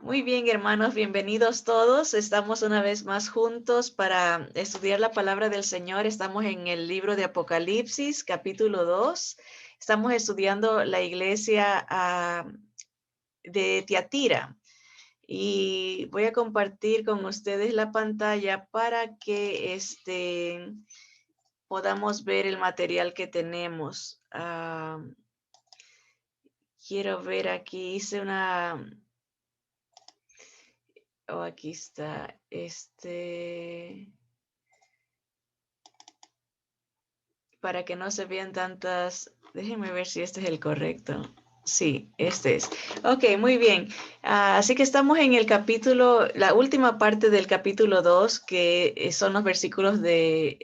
Muy bien, hermanos, bienvenidos todos. Estamos una vez más juntos para estudiar la palabra del Señor. Estamos en el libro de Apocalipsis, capítulo 2. Estamos estudiando la iglesia de Tiatira y voy a compartir con ustedes la pantalla para que podamos ver el material que tenemos. Quiero ver aquí, hice una... Oh, aquí está. Para que no se vean tantas. Déjenme ver si este es el correcto. Sí, este es. Ok, muy bien. Así que estamos en el capítulo, la última parte del capítulo 2, que son los versículos del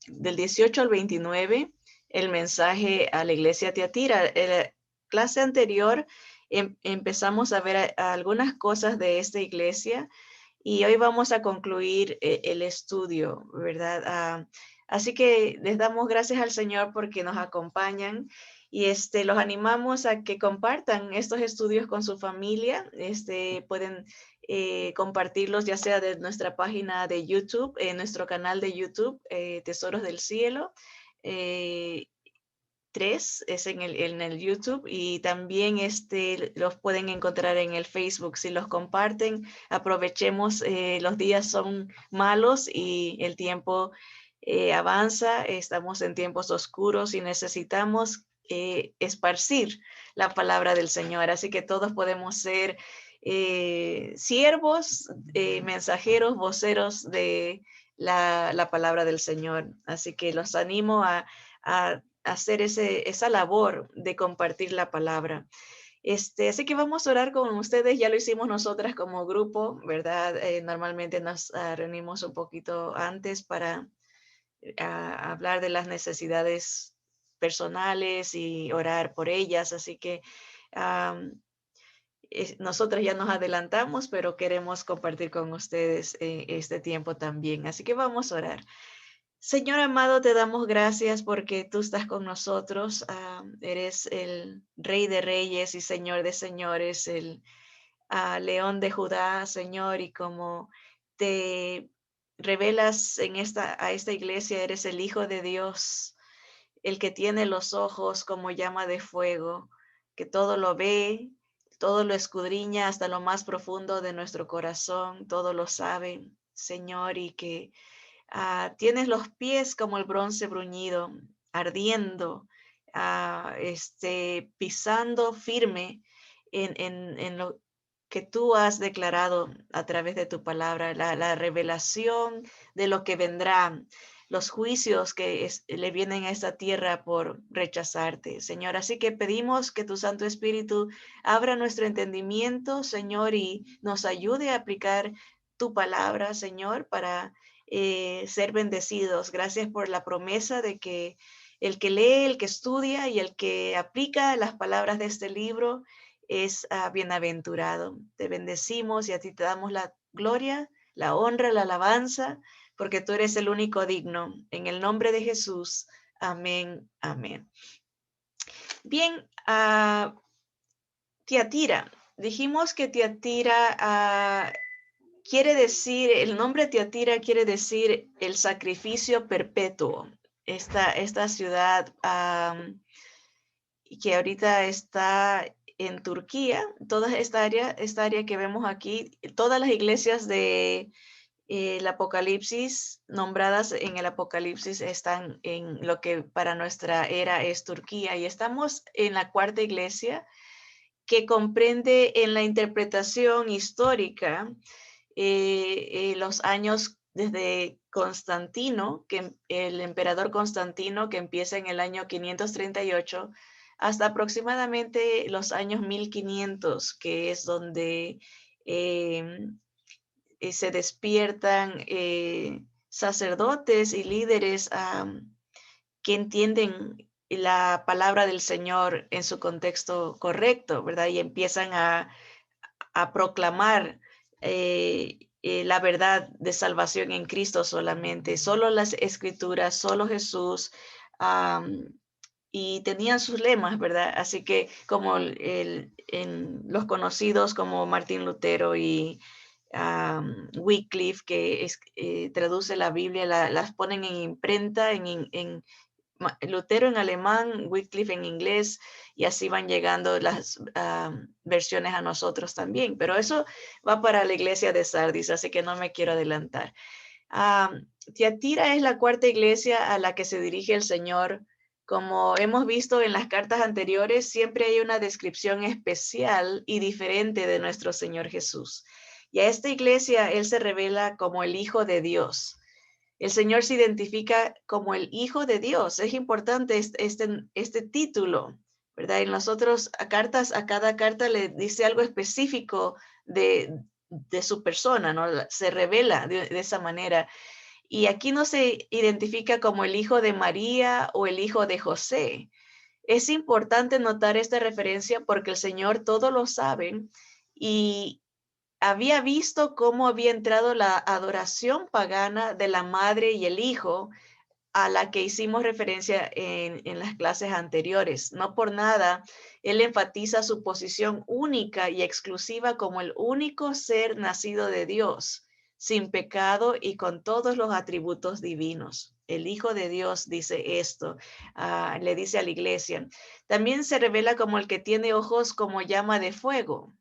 18 al 29, el mensaje a la iglesia Tiatira. En la clase anterior empezamos a ver algunas cosas de esta iglesia y hoy vamos a concluir el estudio, ¿verdad? Así que les damos gracias al Señor porque nos acompañan y los animamos a que compartan estos estudios con su familia. Pueden compartirlos ya sea de nuestra página de YouTube, en nuestro canal de YouTube, Tesoros del Cielo. 3 es en el YouTube y también los pueden encontrar en el Facebook. Si los comparten, aprovechemos, los días son malos y el tiempo avanza, estamos en tiempos oscuros y necesitamos esparcir la palabra del Señor. Así que todos podemos ser siervos, mensajeros, voceros de la palabra del Señor. Así que los animo a hacer esa labor de compartir la palabra. Así que vamos a orar con ustedes, ya lo hicimos nosotras como grupo, ¿verdad? Normalmente nos reunimos un poquito antes para hablar de las necesidades personales y orar por ellas, así que nosotras ya nos adelantamos, pero queremos compartir con ustedes este tiempo también, así que vamos a orar. Señor amado, te damos gracias porque tú estás con nosotros. Eres el Rey de Reyes y Señor de Señores, el León de Judá, Señor, y como te revelas a esta iglesia, eres el Hijo de Dios, el que tiene los ojos como llama de fuego, que todo lo ve, todo lo escudriña hasta lo más profundo de nuestro corazón, todo lo sabe, Señor, y que tienes los pies como el bronce bruñido, ardiendo, pisando firme en lo que tú has declarado a través de tu palabra, la revelación de lo que vendrá, los juicios que le vienen a esta tierra por rechazarte, Señor. Así que pedimos que tu Santo Espíritu abra nuestro entendimiento, Señor, y nos ayude a aplicar tu palabra, Señor, para ser bendecidos. Gracias por la promesa de que el que lee, el que estudia y el que aplica las palabras de este libro es bienaventurado. Te bendecimos y a ti te damos la gloria, la honra, la alabanza, porque tú eres el único digno. En el nombre de Jesús. Amén, amén. Bien, Tiatira. Dijimos que Tiatira quiere decir, el nombre Tiatira quiere decir el sacrificio perpetuo. Esta ciudad que ahorita está en Turquía, toda esta área que vemos aquí, todas las iglesias de el Apocalipsis, nombradas en el Apocalipsis, están en lo que para nuestra era es Turquía. Y estamos en la cuarta iglesia que comprende en la interpretación histórica los años desde Constantino, que el emperador Constantino, que empieza en el año 538, hasta aproximadamente los años 1500, que es donde se despiertan sacerdotes y líderes que entienden la palabra del Señor en su contexto correcto, ¿verdad? Y empiezan a proclamar la verdad de salvación en Cristo solamente, solo las escrituras, solo Jesús, y tenían sus lemas, ¿verdad? Así que como en los conocidos como Martín Lutero y Wycliffe, que traduce la Biblia, las ponen en imprenta, Lutero en alemán, Wycliffe en inglés, y así van llegando las versiones a nosotros también. Pero eso va para la iglesia de Sardis, así que no me quiero adelantar. Tiatira es la cuarta iglesia a la que se dirige el Señor. Como hemos visto en las cartas anteriores, siempre hay una descripción especial y diferente de nuestro Señor Jesús. Y a esta iglesia Él se revela como el Hijo de Dios. El Señor se identifica como el Hijo de Dios. Es importante este título, ¿verdad? En las otras cartas, a cada carta le dice algo específico de su persona, ¿no? Se revela de esa manera. Y aquí no se identifica como el hijo de María o el hijo de José. Es importante notar esta referencia porque el Señor todo lo sabe y había visto cómo había entrado la adoración pagana de la madre y el hijo a la que hicimos referencia en las clases anteriores. No por nada, él enfatiza su posición única y exclusiva como el único ser nacido de Dios, sin pecado y con todos los atributos divinos. El Hijo de Dios dice esto, le dice a la iglesia. También se revela como el que tiene ojos como llama de fuego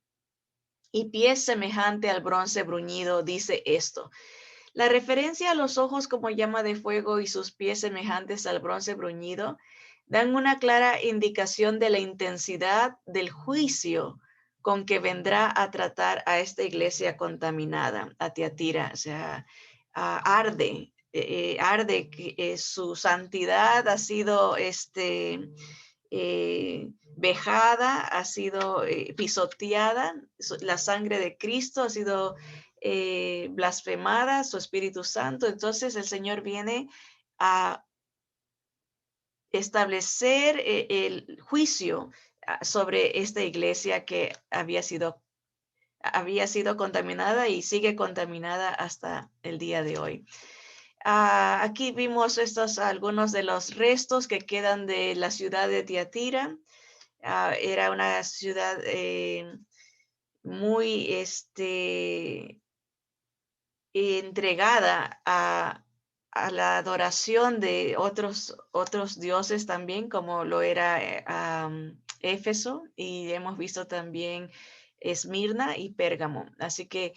y pies semejante al bronce bruñido, dice esto. La referencia a los ojos como llama de fuego y sus pies semejantes al bronce bruñido dan una clara indicación de la intensidad del juicio con que vendrá a tratar a esta iglesia contaminada, a Tiatira. O sea, arde que su santidad ha sido vejada, ha sido pisoteada, la sangre de Cristo ha sido blasfemada, su Espíritu Santo. Entonces el Señor viene a establecer el juicio sobre esta iglesia que había sido contaminada y sigue contaminada hasta el día de hoy. Aquí vimos algunos de los restos que quedan de la ciudad de Tiatira. Era una ciudad muy entregada a la adoración de otros dioses también, como lo era Éfeso, y hemos visto también Esmirna y Pérgamo. Así que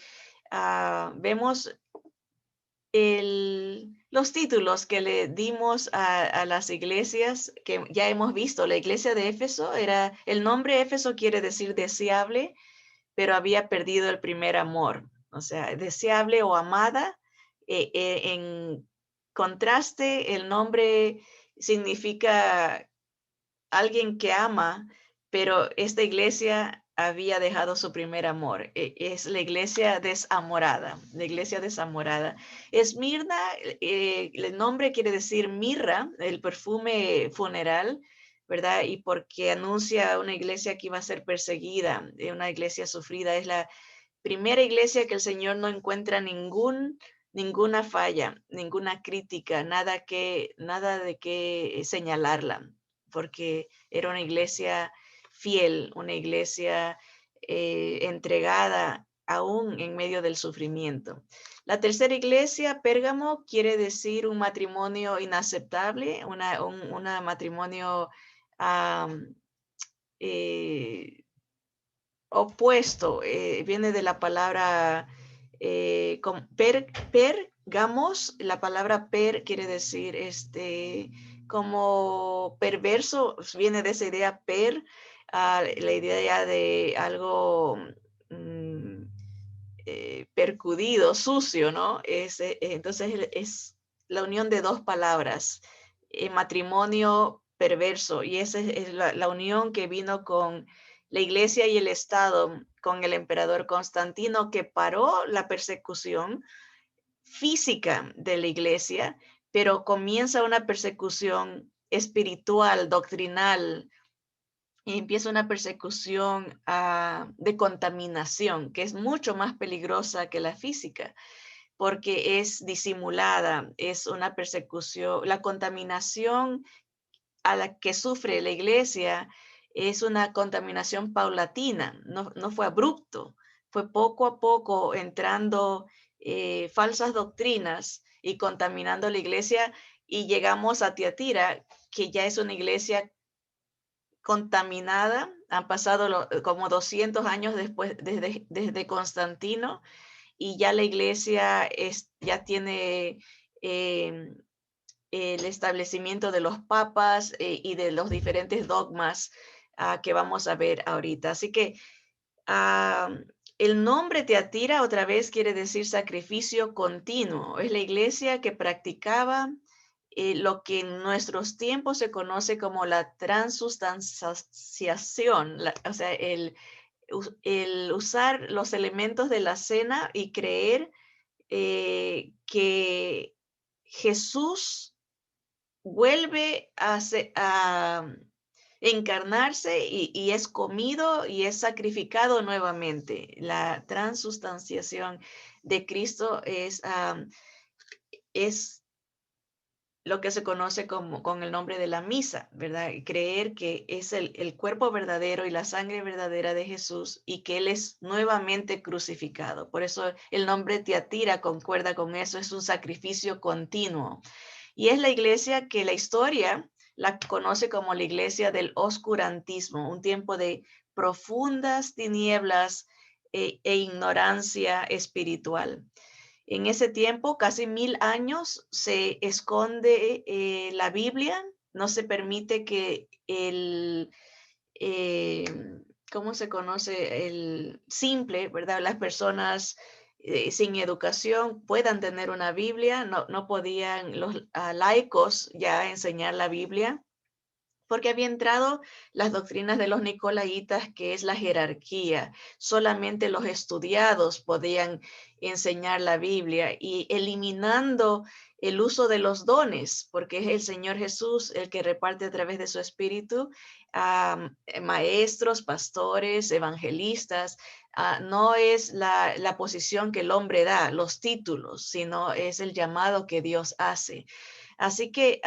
vemos los títulos que le dimos a las iglesias que ya hemos visto. La iglesia de Éfeso el nombre Éfeso quiere decir deseable, pero había perdido el primer amor. O sea, deseable o amada. En contraste, el nombre significa alguien que ama, pero esta iglesia había dejado su primer amor. Es la iglesia desamorada, la iglesia desamorada. Esmirna, el nombre quiere decir mirra, el perfume funeral, ¿verdad? Y porque anuncia una iglesia que iba a ser perseguida, una iglesia sufrida. Es la primera iglesia que el Señor no encuentra ninguna falla, ninguna crítica, nada de qué señalarla, porque era una iglesia fiel, una iglesia entregada aún en medio del sufrimiento. La tercera iglesia, Pérgamo, quiere decir un matrimonio inaceptable, un matrimonio opuesto, viene de la palabra pergamos, la palabra per quiere decir como perverso, viene de esa idea la idea de algo percudido, sucio, ¿no? Entonces es la unión de dos palabras, matrimonio perverso, y esa es la unión que vino con la iglesia y el Estado, con el emperador Constantino, que paró la persecución física de la iglesia, pero comienza una persecución espiritual, doctrinal, y empieza una persecución de contaminación, que es mucho más peligrosa que la física, porque es disimulada, es una persecución, la contaminación a la que sufre la iglesia es una contaminación paulatina, no fue abrupto, fue poco a poco entrando falsas doctrinas y contaminando la iglesia, y llegamos a Tiatira, que ya es una iglesia contaminada. Han pasado como 200 años después, desde Constantino, y ya la iglesia ya tiene eh, el establecimiento de los papas y de los diferentes dogmas que vamos a ver ahorita. Así que el nombre Teatira otra vez quiere decir sacrificio continuo. Es la iglesia que practicaba lo que en nuestros tiempos se conoce como la transustanciación, o sea, el usar los elementos de la cena y creer que Jesús vuelve a encarnarse y es comido y es sacrificado nuevamente. La transustanciación de Cristo es lo que se conoce como con el nombre de la misa, ¿verdad? Creer que es el cuerpo verdadero y la sangre verdadera de Jesús y que Él es nuevamente crucificado. Por eso el nombre Tiatira concuerda con eso, es un sacrificio continuo. Y es la iglesia que la historia la conoce como la iglesia del oscurantismo, un tiempo de profundas tinieblas e ignorancia espiritual. En ese tiempo, casi 1000 años, se esconde la Biblia, no se permite que eh, ¿cómo se conoce? El simple, ¿verdad? Las personas sin educación puedan tener una Biblia, no podían los laicos ya enseñar la Biblia, porque había entrado las doctrinas de los nicolaitas, que es la jerarquía. Solamente los estudiados podían enseñar la Biblia, y eliminando el uso de los dones, porque es el Señor Jesús el que reparte a través de su Espíritu a maestros, pastores, evangelistas. No es la posición que el hombre da, los títulos, sino es el llamado que Dios hace. Así que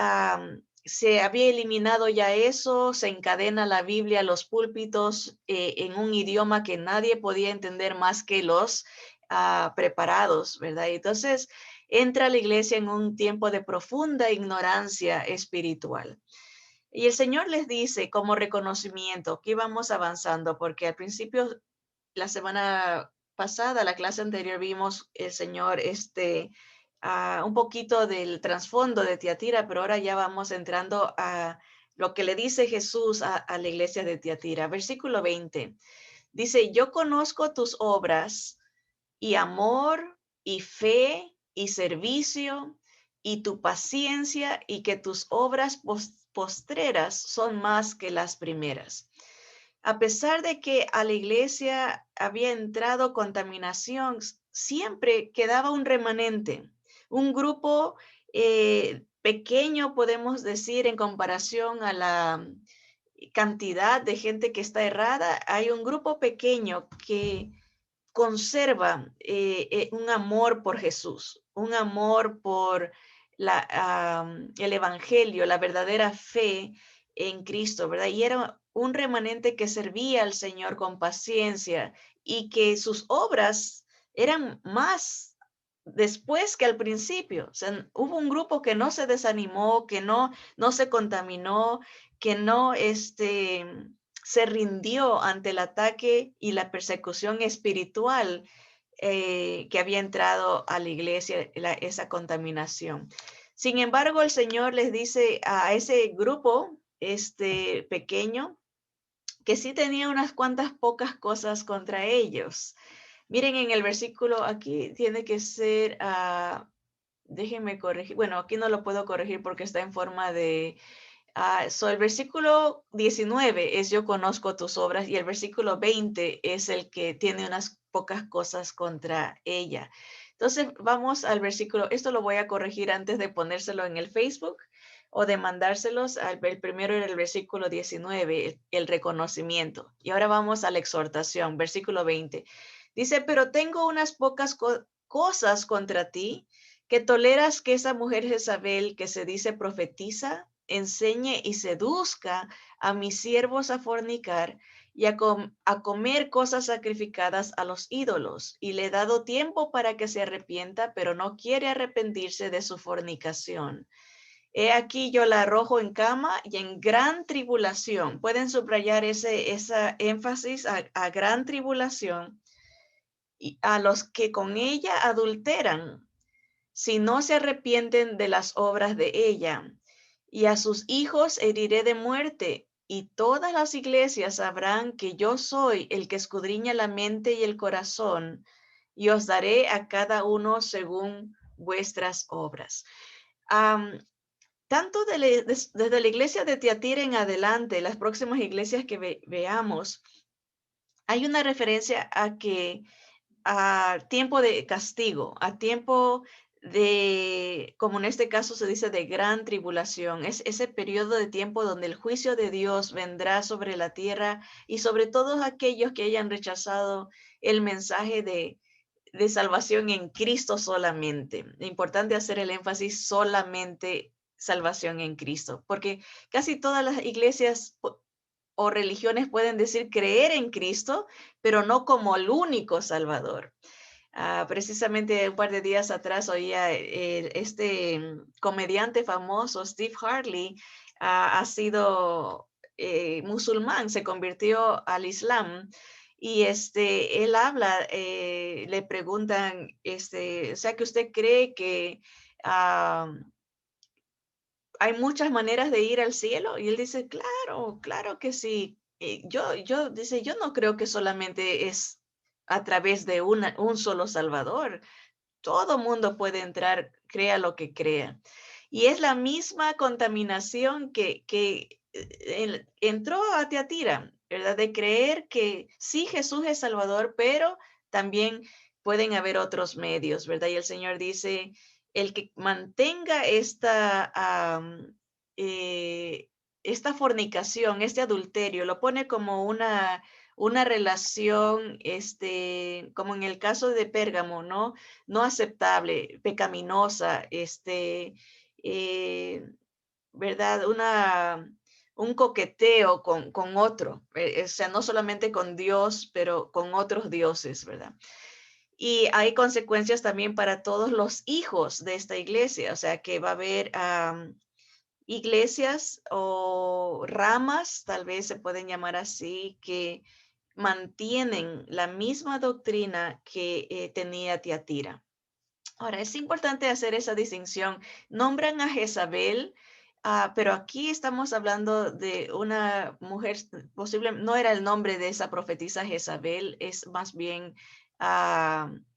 se había eliminado ya eso, se encadena la Biblia a los púlpitos en un idioma que nadie podía entender más que los preparados, ¿verdad? Entonces entra la iglesia en un tiempo de profunda ignorancia espiritual. Y el Señor les dice como reconocimiento que íbamos avanzando, porque al principio, la semana pasada, la clase anterior, vimos el Señor un poquito del trasfondo de Tiatira, pero ahora ya vamos entrando a lo que le dice Jesús a la iglesia de Tiatira. Versículo 20. Dice, yo conozco tus obras y amor y fe y servicio y tu paciencia, y que tus obras postreras son más que las primeras. A pesar de que a la iglesia había entrado contaminación, siempre quedaba un remanente, un grupo pequeño, podemos decir, en comparación a la cantidad de gente que está errada. Hay un grupo pequeño que conserva un amor por Jesús, un amor por el evangelio, la verdadera fe en Cristo, ¿verdad? Y era un remanente que servía al Señor con paciencia, y que sus obras eran más después que al principio. O sea, hubo un grupo que no se desanimó, que no se contaminó, que no se rindió ante el ataque y la persecución espiritual que había entrado a la iglesia, esa contaminación. Sin embargo, el Señor les dice a ese grupo pequeño que sí tenía unas cuantas pocas cosas contra ellos. Miren, en el versículo, aquí tiene que ser, déjenme corregir, bueno, aquí no lo puedo corregir porque está en forma de el versículo 19 es yo conozco tus obras, y el versículo 20 es el que tiene unas pocas cosas contra ella. Entonces vamos al versículo, esto lo voy a corregir antes de ponérselo en el Facebook o de mandárselos. El primero era el versículo 19, el reconocimiento. Y ahora vamos a la exhortación, versículo 20. Dice, pero tengo unas pocas cosas contra ti, que toleras que esa mujer Jezabel, que se dice profetiza, enseñe y seduzca a mis siervos a fornicar y a comer cosas sacrificadas a los ídolos. Y le he dado tiempo para que se arrepienta, pero no quiere arrepentirse de su fornicación. He aquí yo la arrojo en cama y en gran tribulación. Pueden subrayar esa énfasis a gran tribulación, y a los que con ella adulteran, si no se arrepienten de las obras de ella. Y a sus hijos heriré de muerte, y todas las iglesias sabrán que yo soy el que escudriña la mente y el corazón, y os daré a cada uno según vuestras obras. Tanto desde la iglesia de Tiatira en adelante, las próximas iglesias que veamos, hay una referencia a tiempo de castigo, a tiempo de, como en este caso se dice, de gran tribulación. Es ese periodo de tiempo donde el juicio de Dios vendrá sobre la tierra y sobre todos aquellos que hayan rechazado el mensaje de salvación en Cristo solamente. Importante hacer el énfasis solamente salvación en Cristo, porque casi todas las iglesias o religiones pueden decir creer en Cristo, pero no como el único Salvador. Precisamente un par de días atrás oía este comediante famoso, Steve Harley, ha sido musulmán, se convirtió al Islam. Y él habla, le preguntan, o sea, que usted cree que hay muchas maneras de ir al cielo. Y él dice, claro, claro que sí. Dice, yo no creo que solamente es a través de un solo Salvador. Todo mundo puede entrar, crea lo que crea. Y es la misma contaminación que entró a Tiatira, ¿verdad? De creer que sí, Jesús es Salvador, pero también pueden haber otros medios, ¿verdad? Y el Señor dice, el que mantenga esta fornicación, este adulterio, lo pone como una relación, como en el caso de Pérgamo, ¿no? No aceptable, pecaminosa, ¿verdad? Un coqueteo con otro, o sea, no solamente con Dios, pero con otros dioses, ¿verdad? Y hay consecuencias también para todos los hijos de esta iglesia, o sea, que va a haber iglesias o ramas, tal vez se pueden llamar así, que mantienen la misma doctrina que tenía Tiatira. Ahora, es importante hacer esa distinción. Nombran a Jezabel, pero aquí estamos hablando de una mujer, posible, no era el nombre de esa profetisa Jezabel, es más bien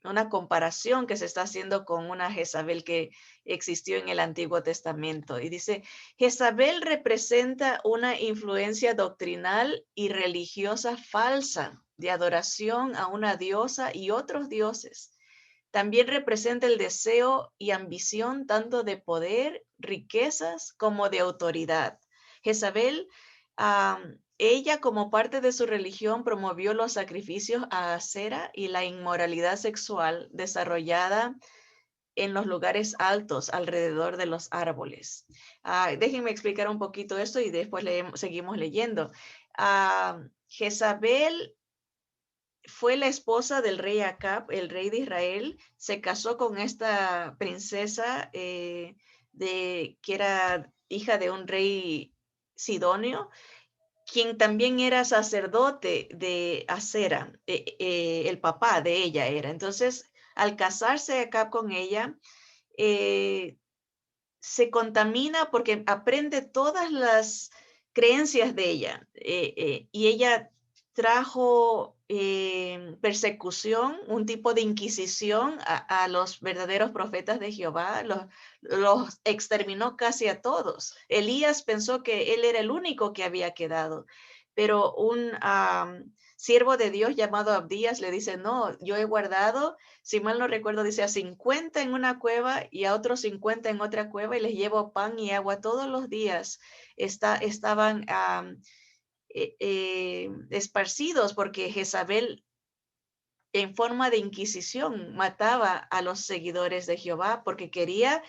una comparación que se está haciendo con una Jezabel que existió en el Antiguo Testamento. Y dice, Jezabel representa una influencia doctrinal y religiosa falsa de adoración a una diosa y otros dioses. También representa el deseo y ambición tanto de poder, riquezas, como de autoridad. Jezabel, ella como parte de su religión promovió los sacrificios a Acera y la inmoralidad sexual desarrollada en los lugares altos alrededor de los árboles. Déjenme explicar un poquito esto y después seguimos leyendo. Jezabel fue la esposa del rey Acab, el rey de Israel. Se casó con esta princesa que era hija de un rey sidonio, quien también era sacerdote de Acera, el papá de ella era. Entonces, al casarse Acab con ella, se contamina porque aprende todas las creencias de ella, y ella trajo persecución, un tipo de inquisición a los verdaderos profetas de Jehová, los exterminó casi a todos. Elías pensó que él era el único que había quedado, pero un siervo de Dios llamado Abdías le dice, no, yo he guardado, si mal no recuerdo, dice a 50 en una cueva y a otros 50 en otra cueva, y les llevo pan y agua todos los días. Estaban esparcidos porque Jezabel, en forma de inquisición, mataba a los seguidores de Jehová porque quería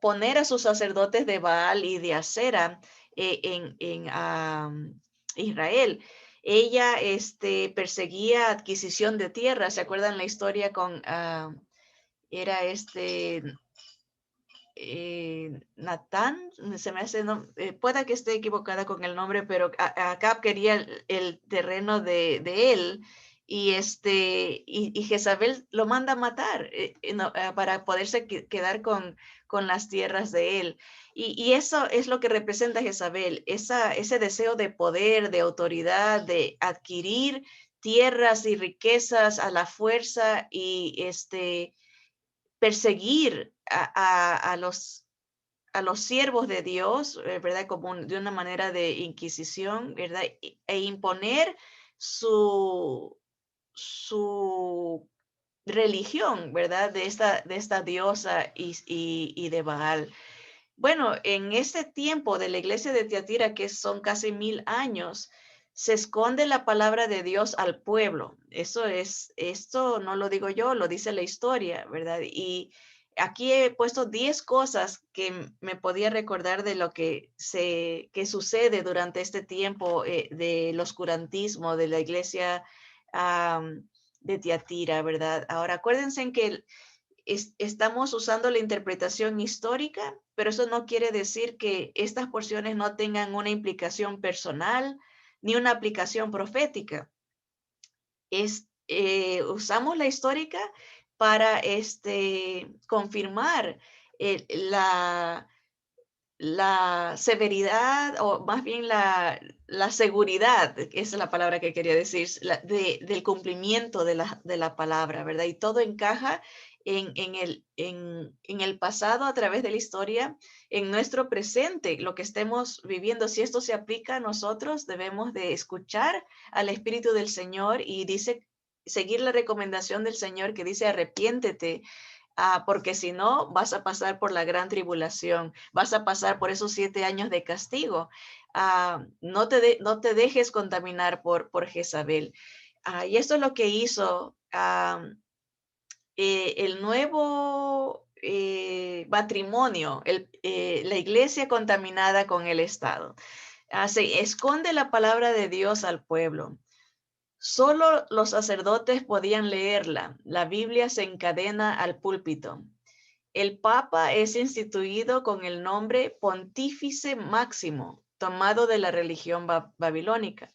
poner a sus sacerdotes de Baal y de Acera en Israel. Ella perseguía adquisición de tierra. ¿Se acuerdan la historia con, era Natán? Se me hace, no, pueda que esté equivocada con el nombre, pero Acab quería el terreno de él y Jezabel lo manda a matar no, para poderse quedar con las tierras de él. Y eso es lo que representa Jezabel, ese deseo de poder, de autoridad, de adquirir tierras y riquezas a la fuerza y perseguir a los siervos de Dios, ¿verdad? Como de una manera de inquisición, ¿verdad? E imponer su religión, ¿verdad? De esta diosa y de Baal. Bueno, en este tiempo de la iglesia de Tiatira, que son casi 1000 años, se esconde la palabra de Dios al pueblo. Esto no lo digo yo, lo dice la historia, ¿verdad? Y aquí he puesto 10 cosas que me podía recordar de lo que sucede durante este tiempo del oscurantismo de la iglesia de Tiatira, ¿verdad? Ahora, acuérdense en que estamos usando la interpretación histórica, pero eso no quiere decir que estas porciones no tengan una implicación personal ni una aplicación profética. Usamos la histórica para confirmar la severidad o más bien la seguridad, esa es la palabra que quería decir, del cumplimiento de la palabra, ¿verdad? Y todo encaja en el pasado a través de la historia, en nuestro presente, lo que estemos viviendo. Si esto se aplica a nosotros, debemos de escuchar al Espíritu del Señor y dice, seguir la recomendación del Señor que dice, arrepiéntete, porque si no, vas a pasar por la gran tribulación, vas a pasar por esos 7 años de castigo. No te dejes contaminar por Jezabel. Y esto es lo que hizo el nuevo matrimonio, la iglesia contaminada con el Estado. Se esconde la palabra de Dios al pueblo. Solo los sacerdotes podían leerla. La Biblia se encadena al púlpito. El Papa es instituido con el nombre Pontífice Máximo, tomado de la religión babilónica.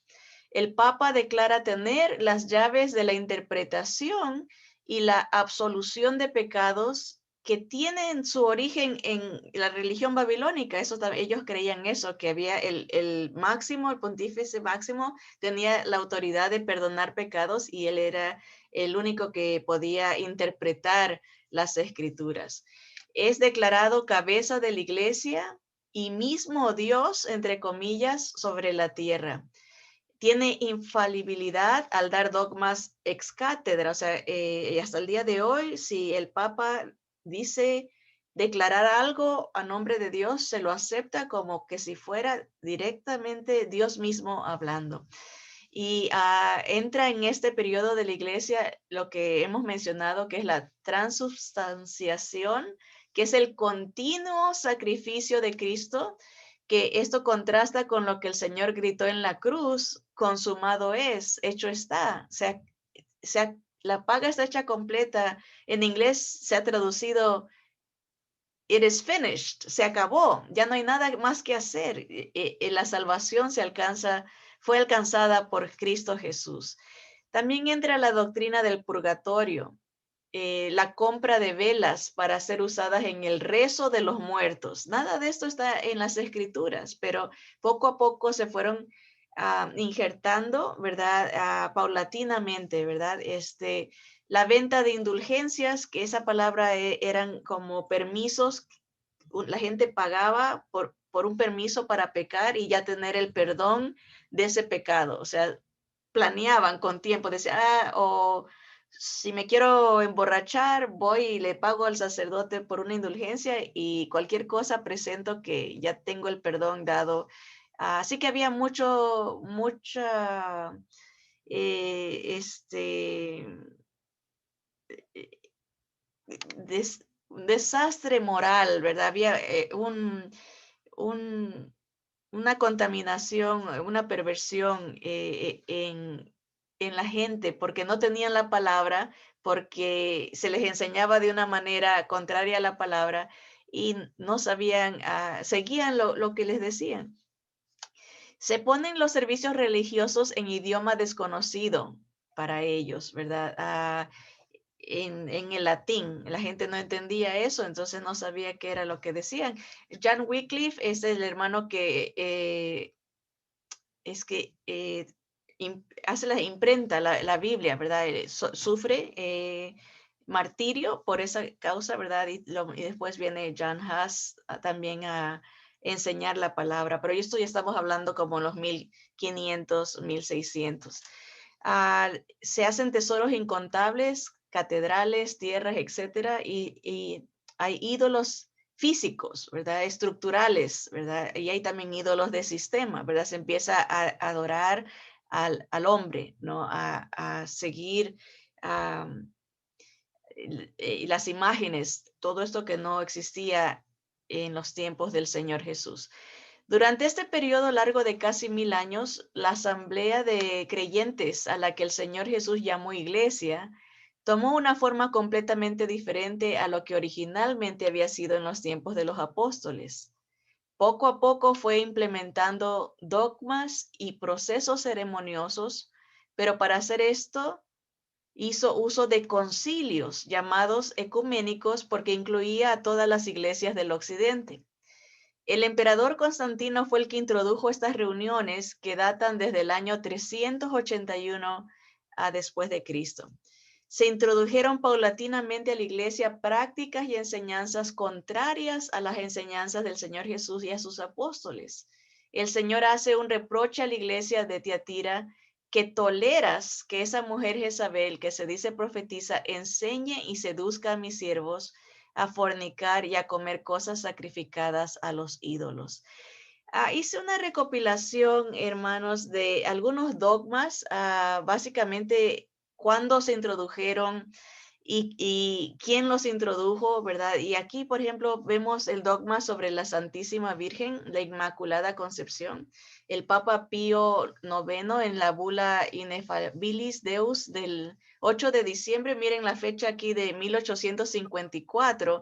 El Papa declara tener las llaves de la interpretación y la absolución de pecados que tienen su origen en la religión babilónica. Ellos creían eso, que había el máximo, el pontífice máximo, tenía la autoridad de perdonar pecados y él era el único que podía interpretar las escrituras. Es declarado cabeza de la iglesia y mismo Dios, entre comillas, sobre la tierra. Tiene infalibilidad al dar dogmas ex cátedra, o sea, hasta el día de hoy, si el Papa dice declarar algo a nombre de Dios, se lo acepta como que si fuera directamente Dios mismo hablando. Y entra en este periodo de la iglesia lo que hemos mencionado, que es la transubstanciación, que es el continuo sacrificio de Cristo, que esto contrasta con lo que el Señor gritó en la cruz: consumado es, hecho está. La paga está hecha completa. En inglés se ha traducido it is finished, se acabó, ya no hay nada más que hacer. La salvación fue alcanzada por Cristo Jesús. También entra la doctrina del purgatorio, la compra de velas para ser usadas en el rezo de los muertos. Nada de esto está en las escrituras, pero poco a poco se fueron injertando, ¿verdad? Paulatinamente, ¿verdad? La venta de indulgencias, que esa palabra eran como permisos, la gente pagaba por un permiso para pecar y ya tener el perdón de ese pecado. O sea, planeaban con tiempo, decían, o si me quiero emborrachar, voy y le pago al sacerdote por una indulgencia y cualquier cosa presento que ya tengo el perdón dado. Así que había mucha, eh, des- desastre moral, ¿verdad? Había una contaminación, una perversión en la gente porque no tenían la palabra, porque se les enseñaba de una manera contraria a la palabra y no sabían, seguían lo que les decían. Se ponen los servicios religiosos en idioma desconocido para ellos, ¿verdad? En el latín. La gente no entendía eso, entonces no sabía qué era lo que decían. John Wycliffe es el hermano que hace la imprenta, la Biblia, ¿verdad? Sufre martirio por esa causa, ¿verdad? Y después viene John Huss también a enseñar la palabra, pero esto ya estamos hablando como los 1500, 1600. Se hacen tesoros incontables, catedrales, tierras, etcétera, y hay ídolos físicos, ¿verdad? Estructurales, ¿verdad? Y hay también ídolos de sistema, ¿verdad? Se empieza a adorar al hombre, ¿no? A seguir las imágenes, todo esto que no existía en los tiempos del Señor Jesús. Durante este periodo largo de casi 1000 años, la asamblea de creyentes a la que el Señor Jesús llamó iglesia tomó una forma completamente diferente a lo que originalmente había sido en los tiempos de los apóstoles. Poco a poco fue implementando dogmas y procesos ceremoniosos, pero para hacer esto hizo uso de concilios llamados ecuménicos porque incluía a todas las iglesias del occidente. El emperador Constantino fue el que introdujo estas reuniones que datan desde el año 381 a después de Cristo. Se introdujeron paulatinamente a la iglesia prácticas y enseñanzas contrarias a las enseñanzas del Señor Jesús y a sus apóstoles. El Señor hace un reproche a la iglesia de Tiatira que toleras que esa mujer Jezabel, que se dice profetiza, enseñe y seduzca a mis siervos a fornicar y a comer cosas sacrificadas a los ídolos. Hice una recopilación, hermanos, de algunos dogmas, básicamente cuándo se introdujeron y quién los introdujo, ¿verdad? Y aquí, por ejemplo, vemos el dogma sobre la Santísima Virgen, la Inmaculada Concepción. El Papa Pío IX en la bula Ineffabilis Deus del 8 de diciembre, miren la fecha aquí de 1854,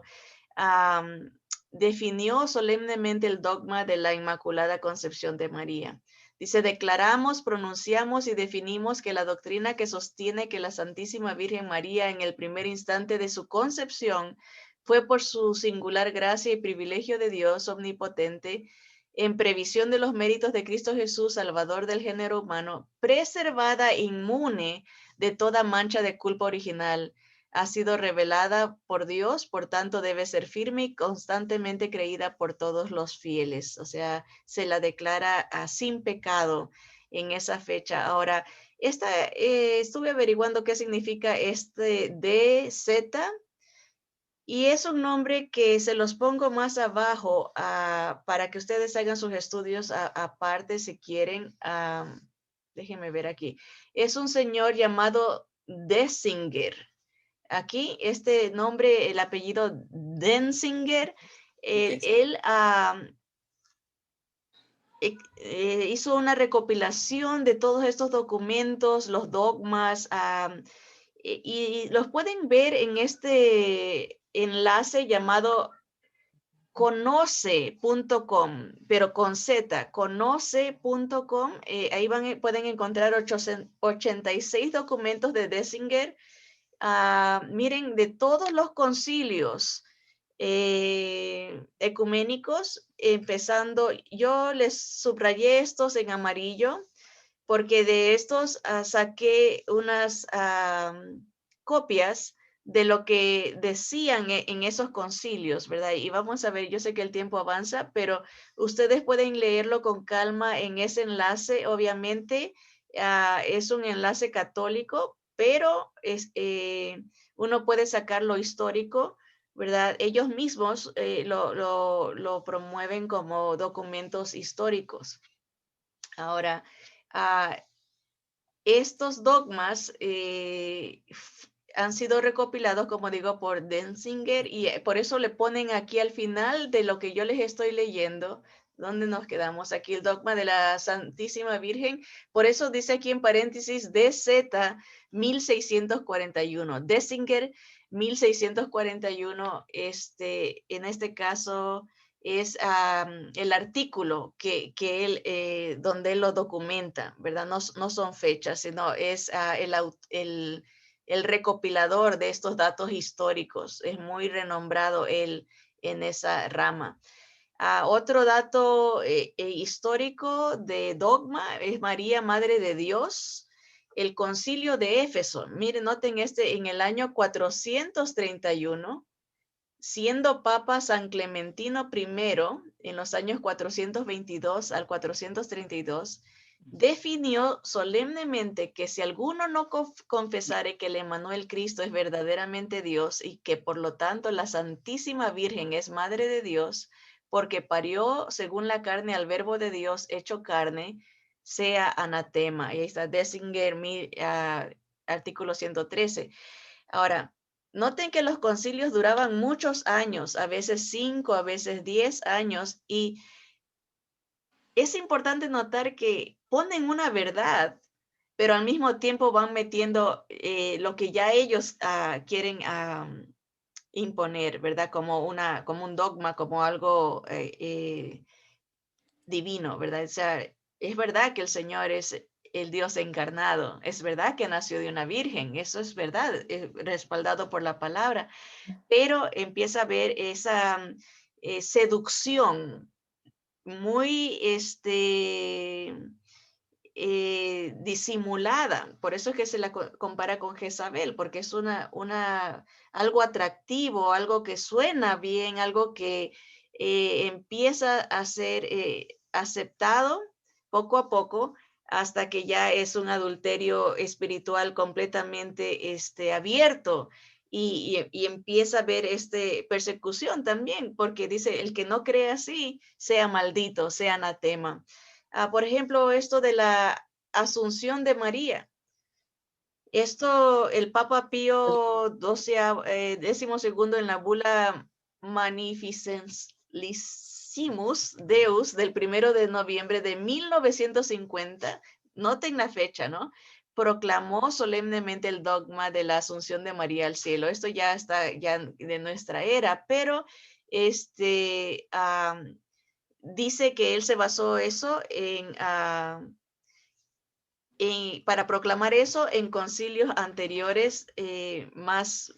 definió solemnemente el dogma de la Inmaculada Concepción de María. Dice, declaramos, pronunciamos y definimos que la doctrina que sostiene que la Santísima Virgen María en el primer instante de su concepción fue por su singular gracia y privilegio de Dios omnipotente, en previsión de los méritos de Cristo Jesús, Salvador del género humano, preservada inmune de toda mancha de culpa original, ha sido revelada por Dios, por tanto debe ser firme y constantemente creída por todos los fieles. O sea, se la declara sin pecado en esa fecha. Ahora, estuve averiguando qué significa este DZ y es un nombre que se los pongo más abajo para que ustedes hagan sus estudios aparte si quieren. Déjenme ver aquí. Es un señor llamado Dessinger. Aquí este nombre, el apellido Denzinger, él hizo una recopilación de todos estos documentos, los dogmas, y los pueden ver en este enlace llamado conoce.com, pero con Z, conoce.com. Ahí pueden encontrar 86 documentos de Denzinger. Miren, de todos los concilios ecuménicos, empezando, yo les subrayé estos en amarillo, porque de estos saqué unas copias de lo que decían en esos concilios, ¿verdad? Y vamos a ver, yo sé que el tiempo avanza, pero ustedes pueden leerlo con calma en ese enlace. Obviamente es un enlace católico, pero uno puede sacar lo histórico, ¿verdad? Ellos mismos lo promueven como documentos históricos. Ahora, estos dogmas han sido recopilados, como digo, por Denzinger, y por eso le ponen aquí al final de lo que yo les estoy leyendo. ¿Dónde nos quedamos? Aquí el dogma de la Santísima Virgen. Por eso dice aquí en paréntesis DZ 1641. Denzinger 1641, en este caso es el artículo que él, donde él lo documenta, ¿verdad? No, no son fechas, sino es el recopilador de estos datos históricos. Es muy renombrado él en esa rama. Otro dato histórico de dogma es María, Madre de Dios. El concilio de Éfeso. Miren, noten en el año 431, siendo Papa San Clementino I, en los años 422 al 432, definió solemnemente que si alguno no confesare que el Emmanuel Cristo es verdaderamente Dios y que por lo tanto la Santísima Virgen es Madre de Dios, porque parió según la carne al Verbo de Dios hecho carne, sea anatema. Y ahí está Denzinger, artículo 113. Ahora, noten que los concilios duraban muchos años, a veces 5, a veces 10 años, y es importante notar que ponen una verdad, pero al mismo tiempo van metiendo lo que ya ellos quieren imponer, ¿verdad? Como un dogma, como algo divino, ¿verdad? O sea, es verdad que el Señor es el Dios encarnado, es verdad que nació de una virgen, eso es verdad, respaldado por la palabra, pero empieza a haber esa seducción muy disimulada. Por eso es que se la compara con Jezabel, porque es algo atractivo, algo que suena bien, algo que empieza a ser aceptado poco a poco hasta que ya es un adulterio espiritual completamente abierto. Y empieza a haber persecución también, porque dice, el que no cree así, sea maldito, sea anatema. Por ejemplo, esto de la Asunción de María. Esto, el Papa Pío XII en la bula Magnificentissimus Deus del 1 de noviembre de 1950, noten la fecha, ¿no? Proclamó solemnemente el dogma de la Asunción de María al cielo. Esto ya está ya de nuestra era, pero dice que él se basó eso para proclamar eso en concilios anteriores más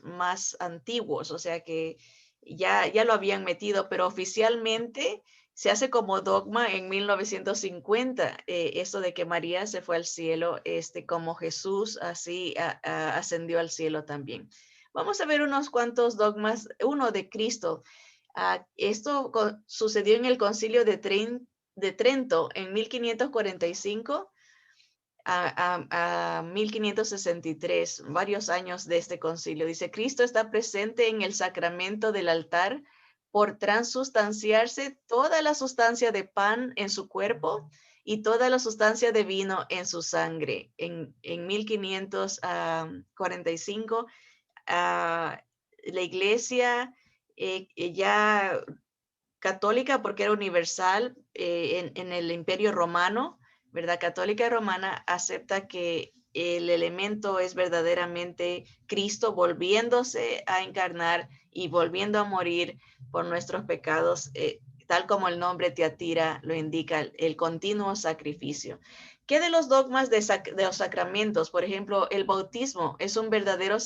antiguos, o sea que ya lo habían metido, pero oficialmente se hace como dogma en 1950, eso de que María se fue al cielo, como Jesús así ascendió al cielo también. Vamos a ver unos cuantos dogmas, uno de Cristo. Esto sucedió en el concilio de Trento en 1545 a 1563, varios años de este concilio. Dice, Cristo está presente en el sacramento del altar por transustanciarse toda la sustancia de pan en su cuerpo y toda la sustancia de vino en su sangre. En 1545, la iglesia ya católica, porque era universal en el Imperio Romano, ¿verdad? Católica romana, acepta que el elemento es verdaderamente Cristo volviéndose a encarnar y volviendo a morir por nuestros pecados, tal como el nombre Teatira lo indica, el continuo sacrificio. ¿Qué de los dogmas de los sacramentos? Por ejemplo, el bautismo es un verdadero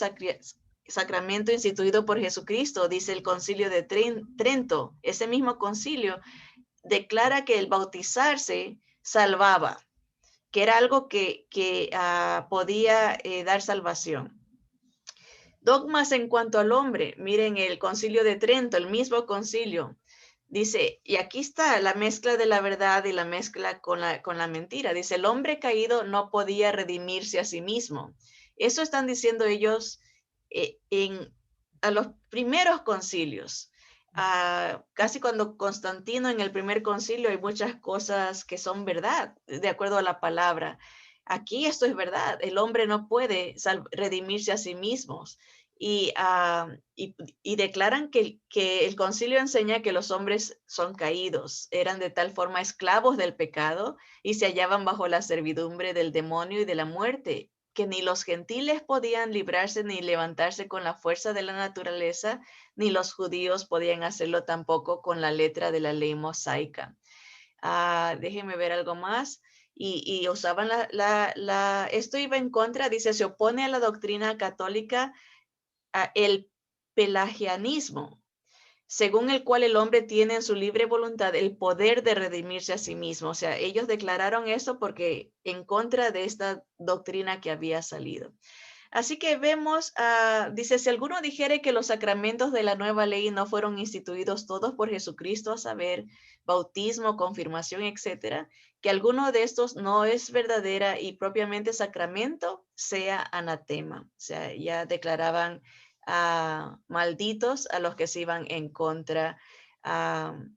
sacramento instituido por Jesucristo, dice el concilio de Trento. Ese mismo concilio declara que el bautizarse salvaba, que era algo que podía dar salvación. Dogmas en cuanto al hombre. Miren el concilio de Trento, el mismo concilio. Dice, y aquí está la mezcla de la verdad y la mezcla con la mentira. Dice, el hombre caído no podía redimirse a sí mismo. Eso están diciendo ellos a los primeros concilios. Casi cuando Constantino en el primer concilio hay muchas cosas que son verdad, de acuerdo a la palabra. aquí esto es verdad, el hombre no puede redimirse a sí mismo. Y, y declaran que el concilio enseña que los hombres son caídos, eran de tal forma esclavos del pecado y se hallaban bajo la servidumbre del demonio y de la muerte, que ni los gentiles podían librarse ni levantarse con la fuerza de la naturaleza, ni los judíos podían hacerlo tampoco con la letra de la ley mosaica. Déjenme ver algo más. Y usaban esto iba en contra, dice, se opone a la doctrina católica, el pelagianismo, según el cual el hombre tiene en su libre voluntad el poder de redimirse a sí mismo. O sea, ellos declararon eso porque en contra de esta doctrina que había salido. Así que vemos, dice, si alguno dijere que los sacramentos de la nueva ley no fueron instituidos todos por Jesucristo, a saber, bautismo, confirmación, etcétera, que alguno de estos no es verdadera y propiamente sacramento, sea anatema. O sea, ya declaraban malditos a los que se iban en contra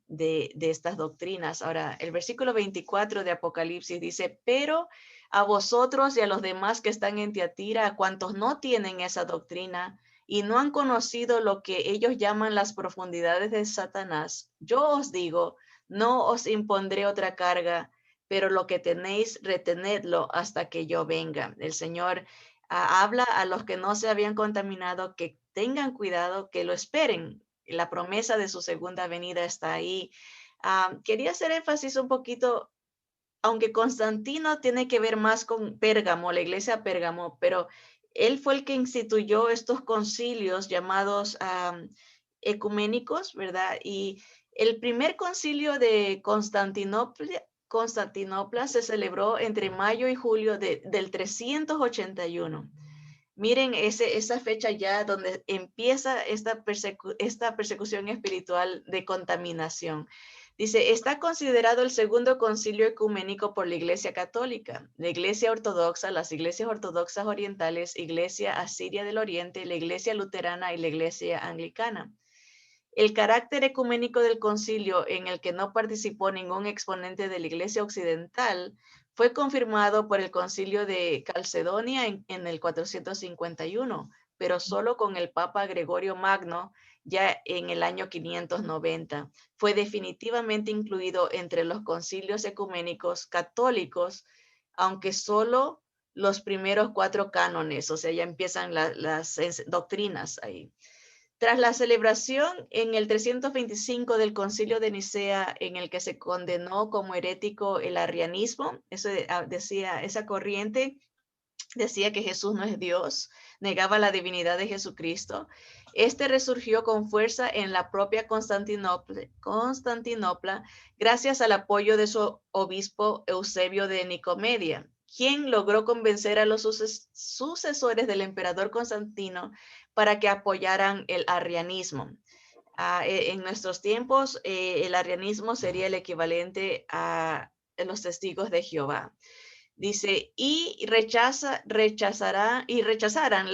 de estas doctrinas. Ahora, el versículo 24 de Apocalipsis dice, pero a vosotros y a los demás que están en Tiatira, a cuantos no tienen esa doctrina y no han conocido lo que ellos llaman las profundidades de Satanás, yo os digo, no os impondré otra carga, pero lo que tenéis, retenedlo hasta que yo venga. El Señor habla a los que no se habían contaminado, que tengan cuidado, que lo esperen. La promesa de su segunda venida está ahí. Quería hacer énfasis un poquito, aunque Constantino tiene que ver más con Pérgamo, la iglesia Pérgamo, pero él fue el que instituyó estos concilios llamados ecuménicos, ¿verdad? Y el primer concilio de Constantinopla se celebró entre mayo y julio del 381. Miren esa fecha ya donde empieza esta persecución espiritual de contaminación. Dice, está considerado el segundo concilio ecuménico por la Iglesia Católica, la Iglesia Ortodoxa, las iglesias ortodoxas orientales, Iglesia Asiria del Oriente, la Iglesia Luterana y la Iglesia Anglicana. El carácter ecuménico del concilio, en el que no participó ningún exponente de la Iglesia Occidental, fue confirmado por el concilio de Calcedonia en el 451, pero solo con el Papa Gregorio Magno ya en el año 590. Fue definitivamente incluido entre los concilios ecuménicos católicos, aunque solo los primeros 4 cánones, o sea, ya empiezan las doctrinas ahí. Tras la celebración en el 325 del Concilio de Nicea, en el que se condenó como herético el arrianismo, eso decía, esa corriente decía que Jesús no es Dios, negaba la divinidad de Jesucristo. Este resurgió con fuerza en la propia Constantinopla, gracias al apoyo de su obispo Eusebio de Nicomedia, quien logró convencer a los sucesores del emperador Constantino para que apoyaran el arrianismo. En nuestros tiempos, el arrianismo sería el equivalente a los testigos de Jehová. Dice, y rechazaran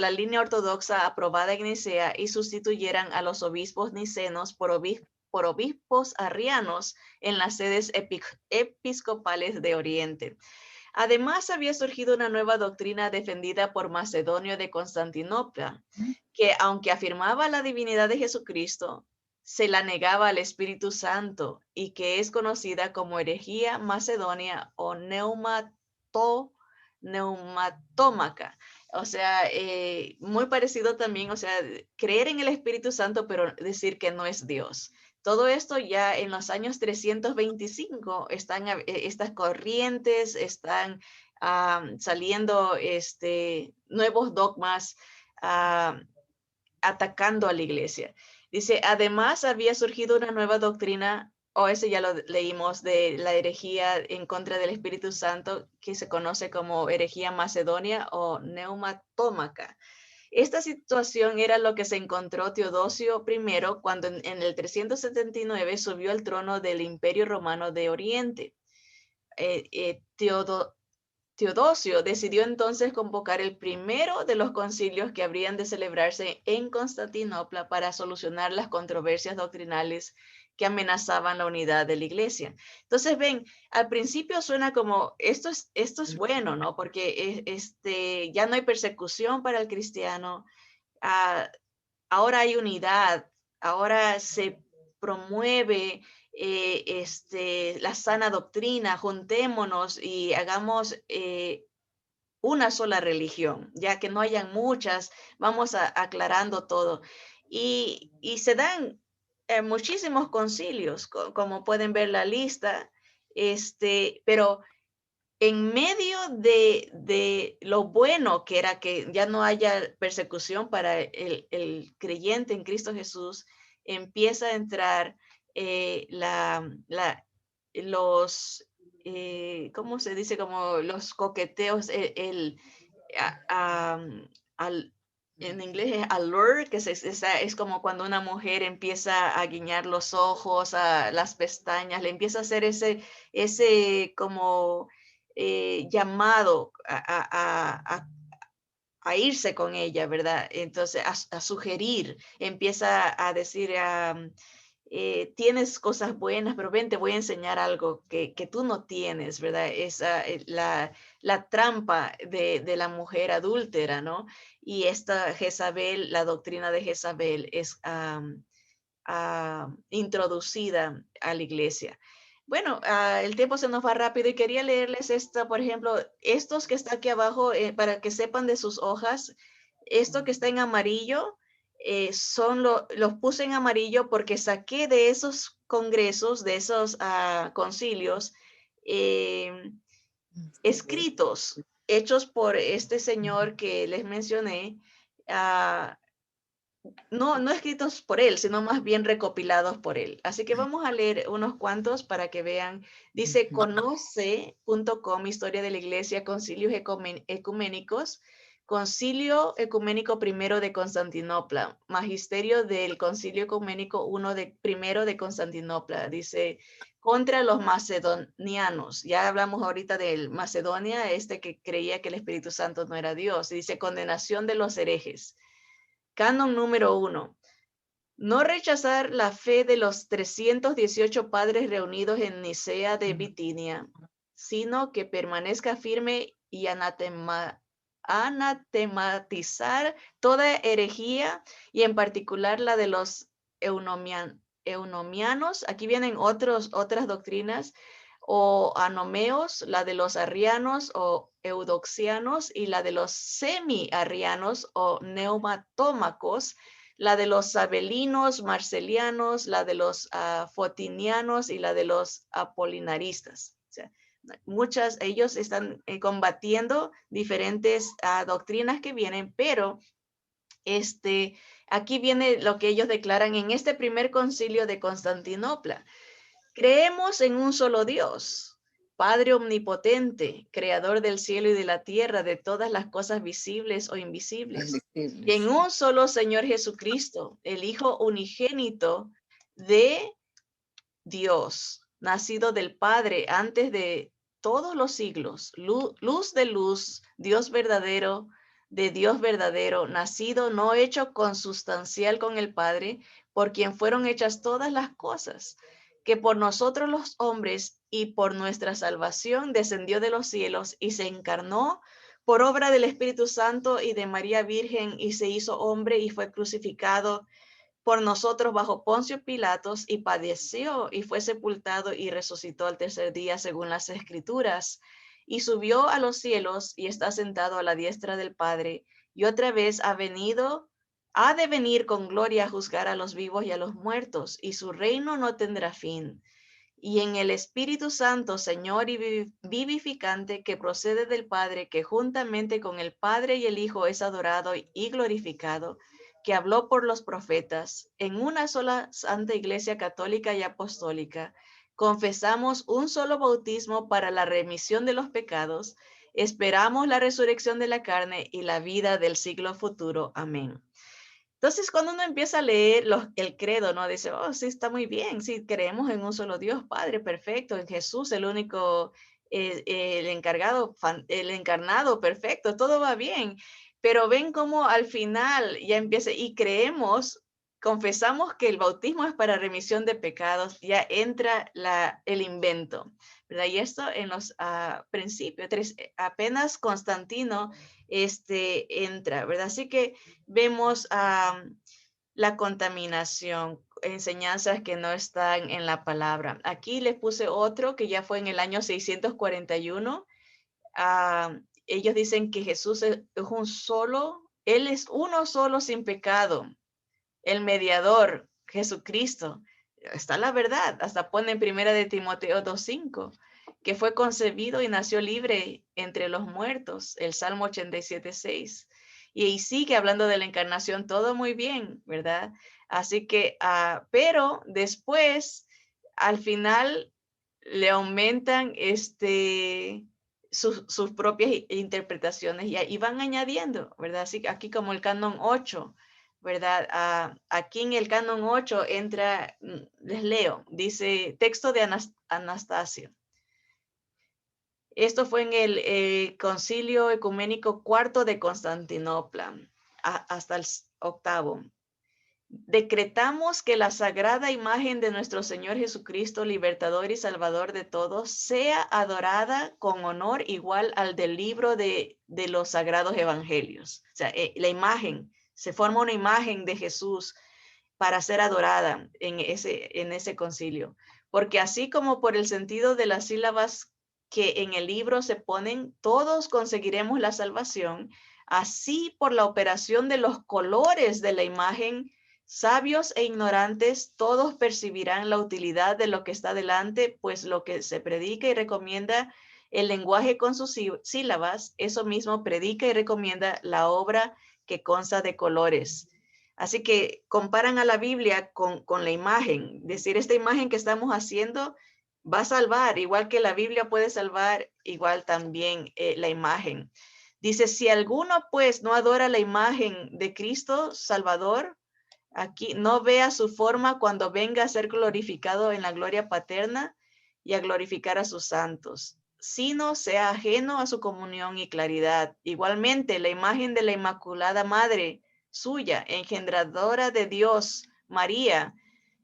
la línea ortodoxa aprobada en Nicea y sustituyeran a los obispos nicenos por obispos arrianos en las sedes episcopales de Oriente. Además, había surgido una nueva doctrina defendida por Macedonio de Constantinopla, que aunque afirmaba la divinidad de Jesucristo, se la negaba al Espíritu Santo y que es conocida como herejía macedonia o neumatómaca. O sea, muy parecido también, o sea, creer en el Espíritu Santo, pero decir que no es Dios. Todo esto ya en los años 325 están estas corrientes, están saliendo nuevos dogmas atacando a la iglesia. Dice, además había surgido una nueva doctrina, o ese ya lo leímos, de la herejía en contra del Espíritu Santo, que se conoce como herejía macedonia o neumatómaca. Esta situación era lo que se encontró Teodosio I cuando en el 379 subió al trono del Imperio Romano de Oriente. Teodosio decidió entonces convocar el primero de los concilios que habrían de celebrarse en Constantinopla para solucionar las controversias doctrinales que amenazaban la unidad de la iglesia. Entonces, ven, al principio suena como, esto es bueno, ¿no? Porque ya no hay persecución para el cristiano, ahora hay unidad, ahora se promueve la sana doctrina, juntémonos y hagamos una sola religión, ya que no hayan muchas, vamos aclarando todo. Y se dan muchísimos concilios, como pueden ver la lista, pero en medio de lo bueno que era que ya no haya persecución para el creyente en Cristo Jesús, empieza a entrar los, ¿cómo se dice? Como los coqueteos, al, en inglés es allure, que es como cuando una mujer empieza a guiñar los ojos, a las pestañas, le empieza a hacer ese como llamado a irse con ella, ¿verdad? Entonces, a sugerir, empieza a decir, tienes cosas buenas, pero ven, te voy a enseñar algo que tú no tienes, ¿verdad? Esa, la trampa de la mujer adúltera, ¿no? Y esta Jezabel, la doctrina de Jezabel es introducida a la iglesia. Bueno, el tiempo se nos va rápido y quería leerles esta, por ejemplo, estos que está aquí abajo, para que sepan de sus hojas, esto que está en amarillo, los puse en amarillo porque saqué de esos congresos, de esos concilios, escritos hechos por este señor que les mencioné, no escritos por él, sino más bien recopilados por él. Así que vamos a leer unos cuantos para que vean. Dice conoce.com, Historia de la Iglesia, Concilios Ecuménicos, Concilio Ecuménico I de Constantinopla, Magisterio del Concilio Ecuménico I de Constantinopla. Dice contra los macedonianos. Ya hablamos ahorita del Macedonia, que creía que el Espíritu Santo no era Dios. Dice condenación de los herejes. Canon número 1. No rechazar la fe de los 318 padres reunidos en Nicea de Bitinia, sino que permanezca firme y anatematizar toda herejía y en particular la de los eunomianos. Aquí vienen otras doctrinas, o anomeos, la de los arrianos o eudoxianos, y la de los semi-arrianos o neumatómacos, la de los sabelinos, marcelianos, la de los fotinianos y la de los apolinaristas. O sea, ellos están combatiendo diferentes doctrinas que vienen, pero aquí viene lo que ellos declaran en este primer concilio de Constantinopla. Creemos en un solo Dios, Padre omnipotente, creador del cielo y de la tierra, de todas las cosas visibles o invisibles, y en un solo Señor Jesucristo, el Hijo unigénito de Dios, nacido del Padre antes de todos los siglos, luz de luz, Dios verdadero, de Dios verdadero, nacido, no hecho consustancial con el Padre, por quien fueron hechas todas las cosas, que por nosotros los hombres y por nuestra salvación descendió de los cielos y se encarnó por obra del Espíritu Santo y de María Virgen y se hizo hombre y fue crucificado por nosotros bajo Poncio Pilatos y padeció y fue sepultado y resucitó al tercer día según las Escrituras y subió a los cielos y está sentado a la diestra del Padre y otra vez ha de venir con gloria a juzgar a los vivos y a los muertos y su reino no tendrá fin. Y en el Espíritu Santo, Señor y vivificante, que procede del Padre, que juntamente con el Padre y el Hijo es adorado y glorificado, que habló por los profetas, en una sola santa Iglesia católica y apostólica, confesamos un solo bautismo para la remisión de los pecados, esperamos la resurrección de la carne y la vida del siglo futuro. Amén. Entonces, cuando uno empieza a leer el credo, ¿no? Dice, oh, sí, está muy bien, sí, creemos en un solo Dios, Padre, perfecto, en Jesús, el único, el encarnado, perfecto, todo va bien. Pero ven cómo al final ya empieza, y creemos confesamos que el bautismo es para remisión de pecados, ya entra el invento, ¿verdad? Y esto en los principios, apenas Constantino entra, ¿verdad? Así que vemos la contaminación, enseñanzas que no están en la palabra. Aquí les puse otro que ya fue en el año 641. Ellos dicen que Jesús es un solo, Él es uno solo sin pecado, el mediador, Jesucristo. Está la verdad, hasta pone en primera de Timoteo 2:5, que fue concebido y nació libre entre los muertos, el Salmo 87:6. Y sigue hablando de la encarnación, todo muy bien, ¿verdad? Así que, pero después, al final, le aumentan sus propias interpretaciones y van añadiendo, ¿verdad? Así que aquí como el canon 8, ¿verdad? Aquí en el canon 8 entra, les leo, dice texto de Anastasio. Esto fue en el Concilio Ecuménico IV de Constantinopla, hasta el octavo. Decretamos que la sagrada imagen de nuestro Señor Jesucristo, libertador y salvador de todos, sea adorada con honor igual al del libro de los sagrados evangelios. O sea, la imagen, se forma una imagen de Jesús para ser adorada en ese concilio. Porque así como por el sentido de las sílabas que en el libro se ponen, todos conseguiremos la salvación, así por la operación de los colores de la imagen, sabios e ignorantes, todos percibirán la utilidad de lo que está delante, pues lo que se predica y recomienda el lenguaje con sus sílabas, eso mismo predica y recomienda la obra que consta de colores. Así que comparan a la Biblia con la imagen, decir, esta imagen que estamos haciendo va a salvar, igual que la Biblia puede salvar, igual también la imagen. Dice, si alguno pues no adora la imagen de Cristo Salvador, aquí no vea su forma cuando venga a ser glorificado en la gloria paterna y a glorificar a sus santos, sino sea ajeno a su comunión y claridad. Igualmente, la imagen de la Inmaculada Madre suya, engendradora de Dios, María.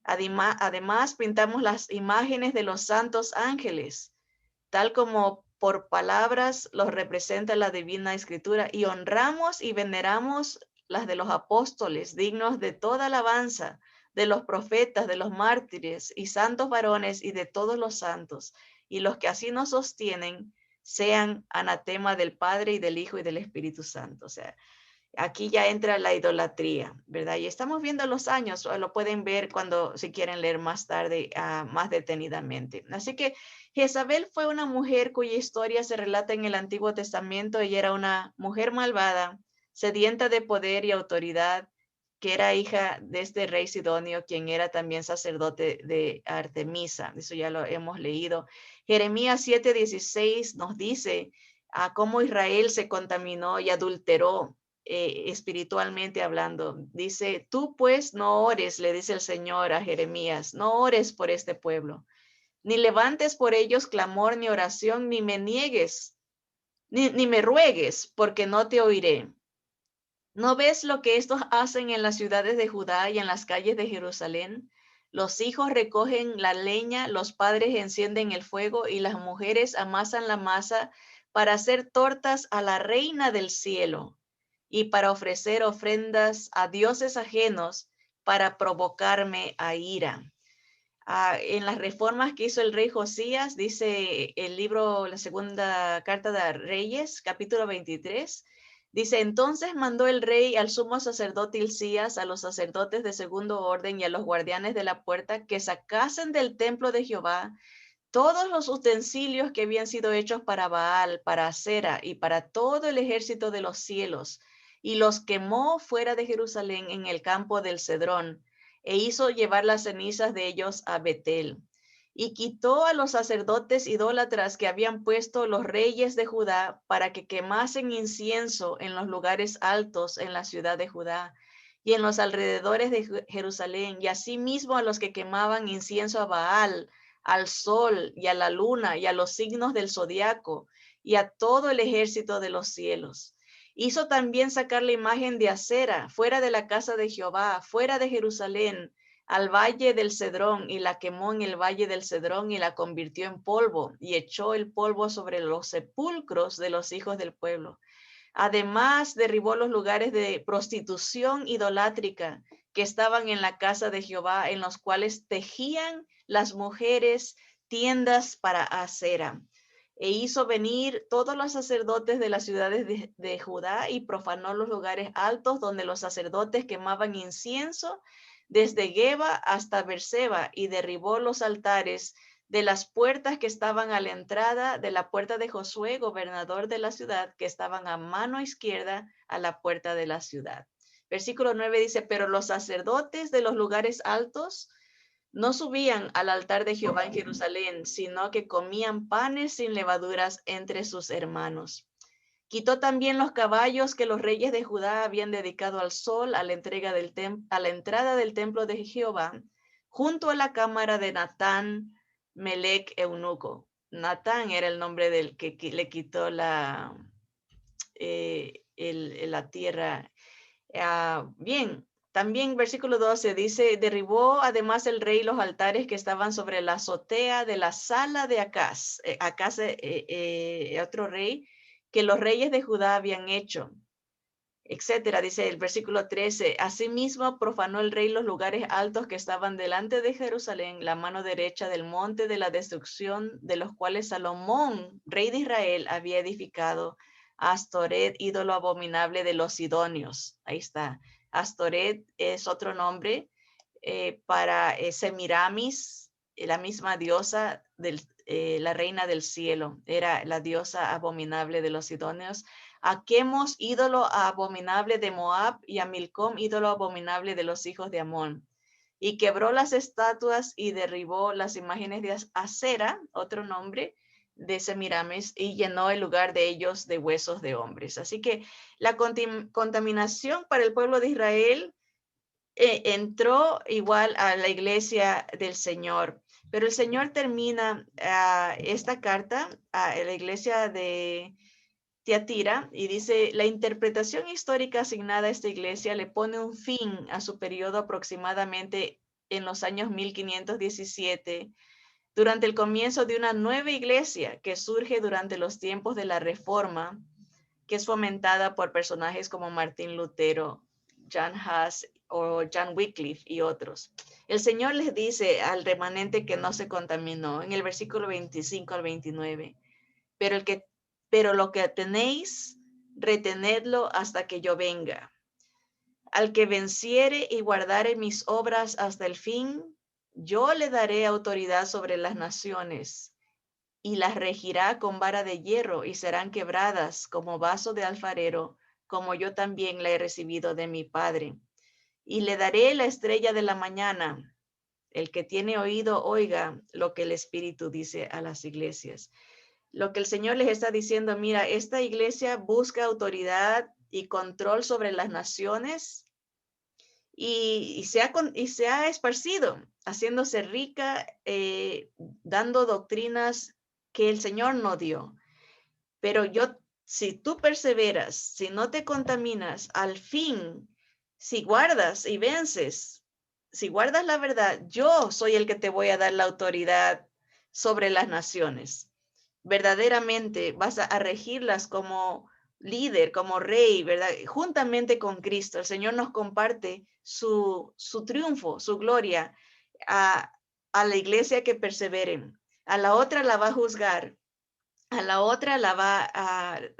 Además, pintamos las imágenes de los santos ángeles, tal como por palabras los representa la Divina Escritura, y honramos y veneramos las de los apóstoles, dignos de toda alabanza, de los profetas, de los mártires y santos varones y de todos los santos, y los que así nos sostienen sean anatema del Padre y del Hijo y del Espíritu Santo. O sea, aquí ya entra la idolatría, ¿verdad? Y estamos viendo los años, lo pueden ver cuando, si quieren leer más tarde, más detenidamente. Así que Jezabel fue una mujer cuya historia se relata en el Antiguo Testamento. Ella era una mujer malvada, sedienta de poder y autoridad, que era hija de este rey Sidonio, quien era también sacerdote de Artemisa. Eso ya lo hemos leído. Jeremías 7:16 nos dice cómo Israel se contaminó y adulteró espiritualmente hablando. Dice, tú pues no ores, le dice el Señor a Jeremías, no ores por este pueblo, ni levantes por ellos clamor ni oración, ni me niegues, ni me ruegues, porque no te oiré. ¿No ves lo que estos hacen en las ciudades de Judá y en las calles de Jerusalén? Los hijos recogen la leña, los padres encienden el fuego y las mujeres amasan la masa para hacer tortas a la reina del cielo y para ofrecer ofrendas a dioses ajenos para provocarme a ira. En las reformas que hizo el rey Josías, dice el libro, la segunda carta de Reyes, capítulo 23, dice, entonces mandó el rey al sumo sacerdote Hilcías, a los sacerdotes de segundo orden y a los guardianes de la puerta que sacasen del templo de Jehová todos los utensilios que habían sido hechos para Baal, para Acera y para todo el ejército de los cielos, y los quemó fuera de Jerusalén en el campo del Cedrón, e hizo llevar las cenizas de ellos a Betel. Y quitó a los sacerdotes idólatras que habían puesto los reyes de Judá para que quemasen incienso en los lugares altos en la ciudad de Judá y en los alrededores de Jerusalén, y asimismo a los que quemaban incienso a Baal, al sol y a la luna y a los signos del zodiaco y a todo el ejército de los cielos. Hizo también sacar la imagen de Acera fuera de la casa de Jehová, fuera de Jerusalén, al valle del Cedrón, y la quemó en el valle del Cedrón y la convirtió en polvo y echó el polvo sobre los sepulcros de los hijos del pueblo. Además, derribó los lugares de prostitución idolátrica que estaban en la casa de Jehová, en los cuales tejían las mujeres tiendas para Acera. E hizo venir todos los sacerdotes de las ciudades de Judá y profanó los lugares altos donde los sacerdotes quemaban incienso, desde Geba hasta Berseba, y derribó los altares de las puertas que estaban a la entrada de la puerta de Josué, gobernador de la ciudad, que estaban a mano izquierda a la puerta de la ciudad. Versículo 9 dice, pero los sacerdotes de los lugares altos no subían al altar de Jehová en Jerusalén, sino que comían panes sin levaduras entre sus hermanos. Quitó también los caballos que los reyes de Judá habían dedicado al sol a la entrada del templo de Jehová, junto a la cámara de Natán, Melec, eunuco. Natán era el nombre del que le quitó la tierra. Bien, también versículo 12 dice, derribó además el rey los altares que estaban sobre la azotea de la sala de Acaz. Acaz, otro rey, que los reyes de Judá habían hecho, etcétera. Dice el versículo 13, asimismo profanó el rey los lugares altos que estaban delante de Jerusalén, la mano derecha del monte de la destrucción, de los cuales Salomón, rey de Israel, había edificado Astoret, ídolo abominable de los sidonios. Ahí está. Astoret es otro nombre para Semiramis, la misma diosa, la reina del cielo. Era la diosa abominable de los sidonios. A Quemos, ídolo abominable de Moab, y a Milcom, ídolo abominable de los hijos de Amón. Y quebró las estatuas y derribó las imágenes de Acera, otro nombre, de Semiramis, y llenó el lugar de ellos de huesos de hombres. Así que la contaminación para el pueblo de Israel entró igual a la iglesia del Señor. Pero el Señor termina esta carta a la iglesia de Tiatira y dice, la interpretación histórica asignada a esta iglesia le pone un fin a su periodo aproximadamente en los años 1517, durante el comienzo de una nueva iglesia que surge durante los tiempos de la Reforma, que es fomentada por personajes como Martín Lutero, John Huss o John Wycliffe y otros. El Señor les dice al remanente que no se contaminó en el versículo 25 al 29, pero lo que tenéis, retenedlo hasta que yo venga. Al que venciere y guardare mis obras hasta el fin, yo le daré autoridad sobre las naciones, y las regirá con vara de hierro, y serán quebradas como vaso de alfarero, como yo también la he recibido de mi Padre. Y le daré la estrella de la mañana. El que tiene oído, oiga lo que el Espíritu dice a las iglesias. Lo que el Señor les está diciendo, mira, esta iglesia busca autoridad y control sobre las naciones y se ha esparcido, haciéndose rica, dando doctrinas que el Señor no dio. Pero si tú perseveras, si no te contaminas, al fin, si guardas y vences, si guardas la verdad, yo soy el que te voy a dar la autoridad sobre las naciones. Verdaderamente vas a regirlas como líder, como rey, ¿verdad? Juntamente con Cristo. El Señor nos comparte su triunfo, su gloria a la iglesia que perseveren. A la otra la va a juzgar. A la otra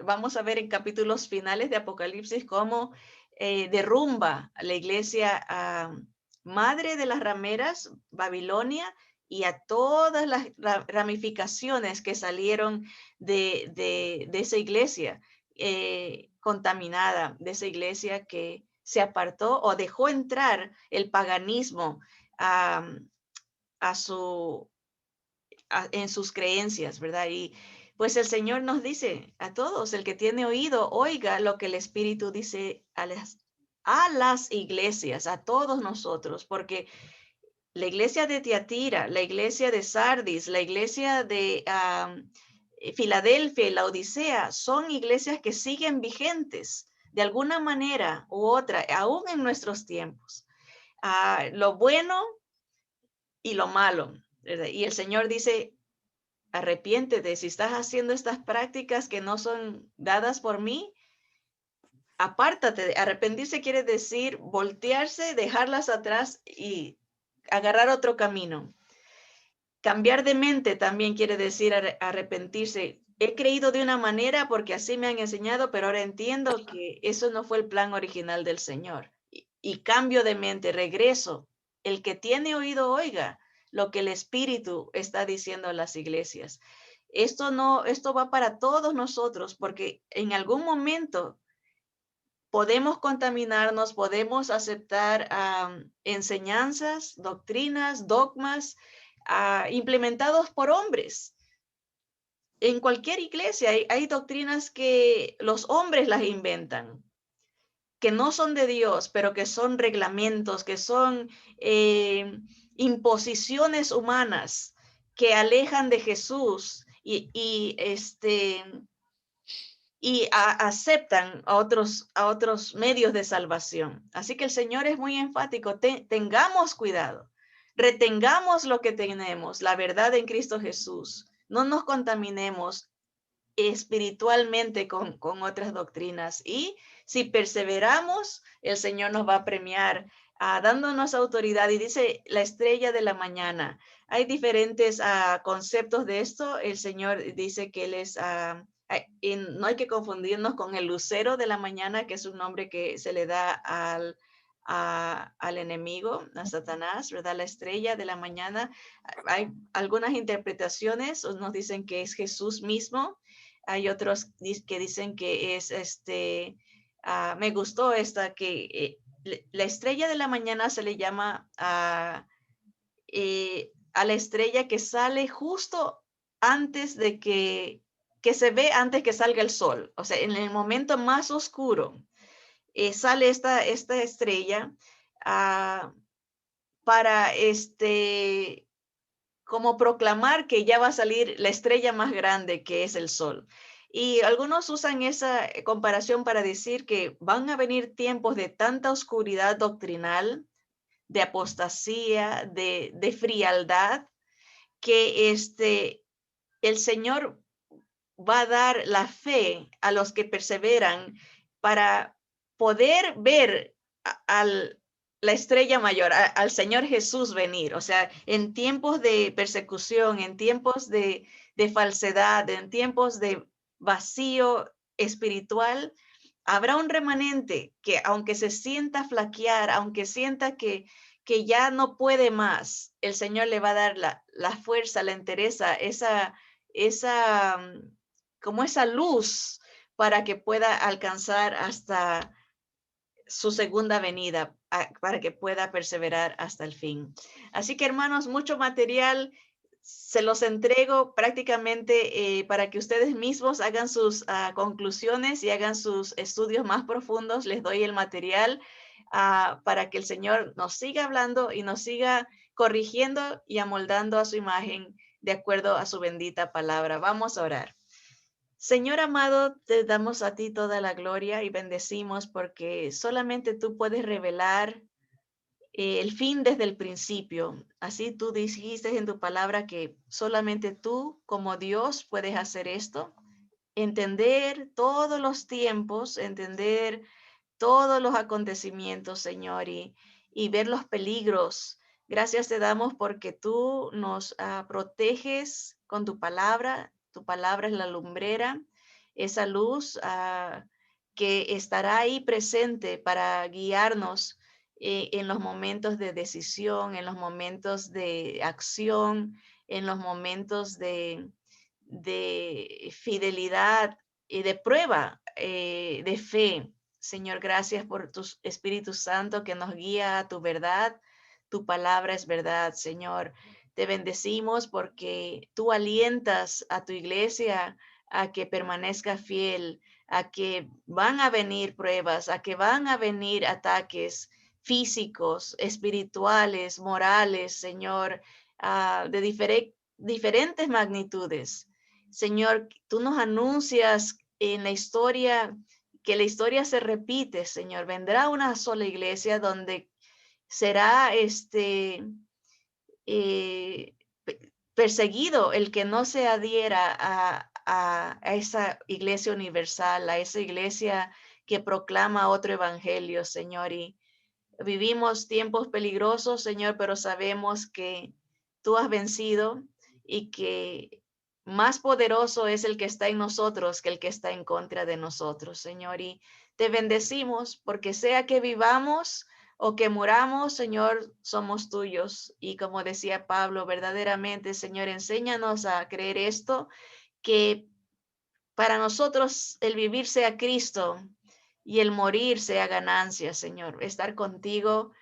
vamos a ver en capítulos finales de Apocalipsis cómo derrumba a la iglesia madre de las rameras, Babilonia, y a todas las ramificaciones que salieron de esa iglesia contaminada, de esa iglesia que se apartó o dejó entrar el paganismo en sus creencias, ¿verdad? Y pues el Señor nos dice a todos, el que tiene oído, oiga lo que el Espíritu dice a las iglesias, a todos nosotros, porque la iglesia de Tiatira, la iglesia de Sardis, la iglesia de Filadelfia y la Odisea son iglesias que siguen vigentes de alguna manera u otra, aún en nuestros tiempos. Lo bueno y lo malo, ¿verdad? Y el Señor dice, arrepiéntete, si estás haciendo estas prácticas que no son dadas por mí, apártate. Arrepentirse quiere decir voltearse, dejarlas atrás y agarrar otro camino. Cambiar de mente también quiere decir arrepentirse. He creído de una manera porque así me han enseñado, pero ahora entiendo que eso no fue el plan original del Señor. Y cambio de mente, regreso. El que tiene oído, oiga lo que el Espíritu está diciendo a las iglesias. Esto va para todos nosotros, porque en algún momento podemos contaminarnos, podemos aceptar enseñanzas, doctrinas, dogmas implementados por hombres. En cualquier iglesia hay doctrinas que los hombres las inventan, que no son de Dios, pero que son reglamentos, que son imposiciones humanas que alejan de Jesús y aceptan a otros medios de salvación. Así que el Señor es muy enfático, tengamos cuidado, retengamos lo que tenemos, la verdad en Cristo Jesús, no nos contaminemos espiritualmente con otras doctrinas y si perseveramos, el Señor nos va a premiar dándonos autoridad. Y dice la estrella de la mañana. Hay diferentes conceptos de esto. El Señor dice que Él es... no hay que confundirnos con el lucero de la mañana, que es un nombre que se le da al enemigo, a Satanás, ¿verdad? La estrella de la mañana. Hay algunas interpretaciones, nos dicen que es Jesús mismo. Hay otros que dicen que es me gustó esta, que la estrella de la mañana se le llama a la estrella que sale justo antes de que se ve antes que salga el sol. O sea, en el momento más oscuro sale esta estrella para como proclamar que ya va a salir la estrella más grande, que es el sol. Y algunos usan esa comparación para decir que van a venir tiempos de tanta oscuridad doctrinal, de apostasía, de frialdad, que el Señor va a dar la fe a los que perseveran para poder ver la estrella mayor, al Señor Jesús venir. O sea, en tiempos de persecución, en tiempos de falsedad, en tiempos de vacío espiritual, habrá un remanente que aunque se sienta flaquear, aunque sienta que ya no puede más, el Señor le va a dar la fuerza, la entereza, esa como esa luz para que pueda alcanzar hasta su segunda venida, para que pueda perseverar hasta el fin. Así que, hermanos, mucho material se los entrego prácticamente para que ustedes mismos hagan sus conclusiones y hagan sus estudios más profundos. Les doy el material para que el Señor nos siga hablando y nos siga corrigiendo y amoldando a su imagen de acuerdo a su bendita palabra. Vamos a orar. Señor amado, te damos a ti toda la gloria y bendecimos porque solamente tú puedes revelar el fin desde el principio. Así tú dijiste en tu palabra que solamente tú como Dios puedes hacer esto. Entender todos los tiempos, entender todos los acontecimientos, Señor, y ver los peligros. Gracias te damos porque tú nos proteges con tu palabra. Tu palabra es la lumbrera, esa luz que estará ahí presente para guiarnos en los momentos de decisión, en los momentos de acción, en los momentos de fidelidad y de prueba de fe. Señor, gracias por tu Espíritu Santo que nos guía a tu verdad. Tu palabra es verdad, Señor. Te bendecimos porque tú alientas a tu iglesia a que permanezca fiel, a que van a venir pruebas, a que van a venir ataques físicos, espirituales, morales, Señor, de diferentes magnitudes. Señor, tú nos anuncias en la historia que la historia se repite, Señor. Vendrá una sola iglesia donde será eh, perseguido el que no se adhiera a esa iglesia universal, a esa iglesia que proclama otro evangelio, Señor. Y vivimos tiempos peligrosos, Señor, pero sabemos que tú has vencido y que más poderoso es el que está en nosotros que el que está en contra de nosotros, Señor. Y te bendecimos porque sea que vivamos o que muramos, Señor, somos tuyos. Y como decía Pablo, verdaderamente, Señor, enséñanos a creer esto, que para nosotros el vivir sea Cristo y el morir sea ganancia, Señor. Estar contigo,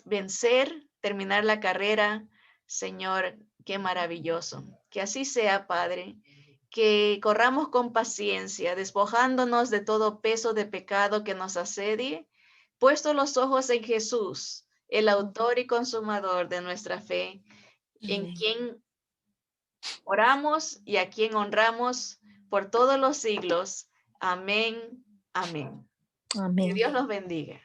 vencer, terminar la carrera, Señor, qué maravilloso. Que así sea, Padre. Que corramos con paciencia, despojándonos de todo peso de pecado que nos asedie, puesto los ojos en Jesús, el autor y consumador de nuestra fe, en Amén. quien oramos y a quien honramos por todos los siglos. Amén. Amén. Que Amén. Dios los bendiga.